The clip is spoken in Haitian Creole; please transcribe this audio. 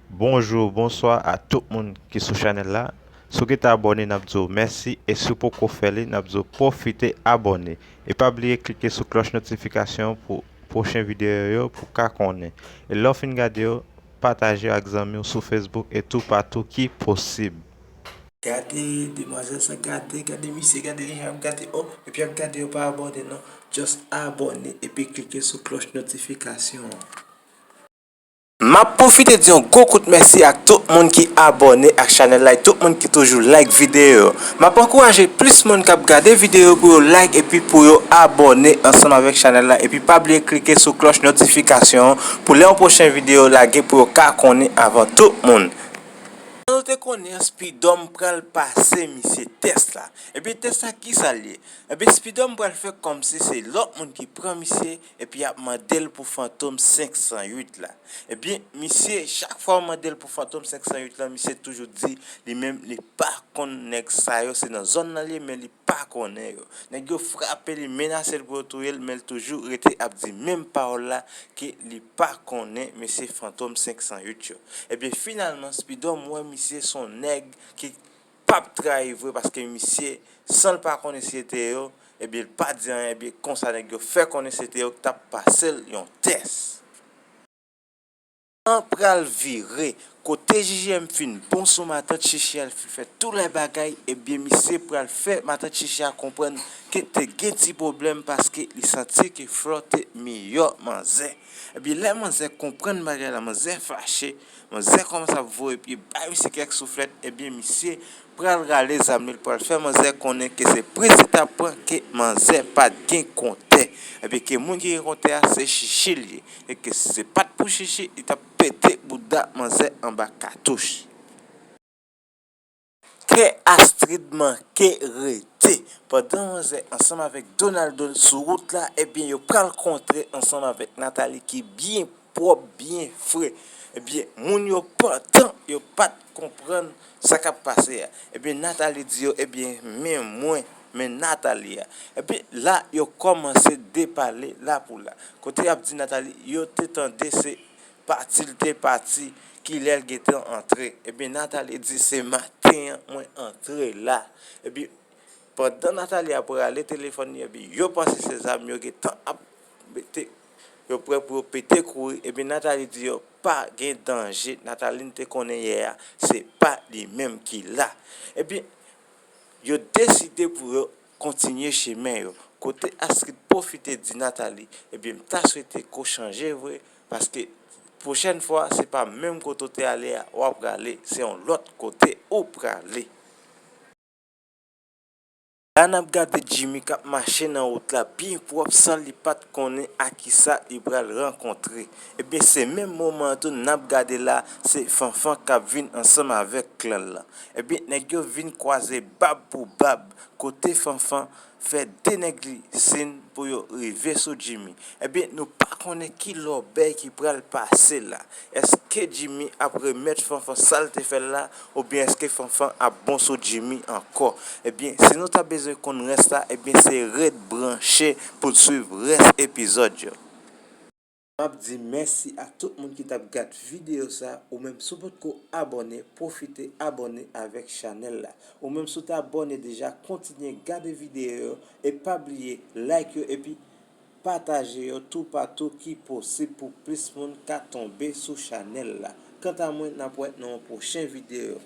Bonjour, bonsoir à tout le monde qui est sur la chaîne là. Si vous êtes abonné, merci. Et si vous pouvez faire, profitez, abonner. Et pas oublier de cliquer sur la cloche notification pour prochaine vidéo pour qu'à connaître. Et l'offre une vidéo, partagez avec vos amis sur Facebook et tout partout qui possible. Gardez, demoiselles, ça gardez, gardez, monsieur, gardez les gens, gardez, oh, et puis regardez, pas abonner, non, just abonner et puis cliquez sur cloche notification. Ma profite di yon go kout mersi ak tout moun ki abone ak chanel la, tout moun ki toujou like video. Ma pa ankouraje plus moun kap gade video pou yo like epi pou yo abone ansan avèk chanel la, epi pa bliye klike sou kloche notifikasyon pou le an pochen video lage pou yo ka kone avan tout moun. An nou te konen Speedom pral pase misye test la. Epi test la ki sa liye? Epi Speedom pral fe kom si se lot moun ki pran misye epi ap model pou Phantom 508 la. Epi misye chak fwa model pou Phantom 508 la, misye toujou di li men li pa kon nek sa yo, se nan zon nan li men li pa konen yo. Nek yo frape li menase l brotouyel men toujou rete ap di men parol la ki li pa konen misye Phantom 508 yo. Epi finalman Speedom wè misye son neg ki pap traivre paske misye san pa konen sete yo, ebi l pa diyan, ebi konsa neg yo fe konen sete yo tap pasel yon test. An pral vire, kote JJM fin bon sou matat chichi al fi fe tout le bagay, ebi misye pral fe matat chichi a kompren ke te gen ti problem paske li santi ki flotte mi yo manze. Ebi le manze kompren bagay la, manze fache, manze koman sa vo, ebi bay misye kek souflet, ebi misye pral rale zamil pral fe manze konen ke se prezita pran ke manze pat gen konte. Ebi ke moun ki konte a se chichi liye, e ke se pat pou chichi, it ap pete bouda manze an ba katouche. Ke Astridman ke rete padan manze ansanm avek Donaldo sou route la, ebyen yo pral kontre ansanm avek Nathalie ki bien prop, bien fre. Ebyen moun yo patan, yo pat kompran sa kap pase ya. Ebyen Nathalie di yo, ebyen men mwen men Nathalie ya. Ebyen la yo komanse depale la pou la. Kote ap di Nathalie, yo te tende se parti lte parti ki lèl getan entre. Ebyen Nathalie di se matin mwen entre la. Ebyen pendant Nathalie ap prale telefoni, ebyen yo panse se zam yo getan ap bete, yo pre pou pete kouri. Ebyen Nathalie di yo pa gen danje, Nathalie nte konen ye ya, se pa li menm ki la. Ebyen yo deside pou yo kontinye chemen yo. Kote Astrid profite di Nathalie, ebyen mta souete ko chanje vwe, paske prochaine fois, c'est pas même côté tu allé ou aller, c'est en l'autre côté ou prale. La nap gade Jimmy kap mache nan route la bien propre sans li pat konnen a ki sa li pral renkontre. Ebyen se même moment tou nap gade la, se Fanfan kap vin ensemble avec clan la. Ebyen nèg yo vin croiser bab pour bab, côté Fanfan fait denegli sin pour yo rive sou Jimmy. Ebyen nou pa konnen ki l'obey qui pral passer là. Est-ce que Jimmy après mettre Fanfan salte fait là ou bien est-ce que Fanfan a bon sou Jimmy encore? Ebyen si nou ta besoin qu'on reste là, ebyen c'est red branché pour suivre reste épisode yo. M'a dit merci à tout le monde qui t'a regardé vidéo ça, ou même si vous ko abonné, profitez abonner avec channel là. Ou même si vous abonné déjà, continuez garder vidéo et pas oublier like yo, et puis partager yo tout partout qui possible pour plus de monde qui tomber sur channel là. Quant à moi, n'a pour être dans une prochaine vidéo.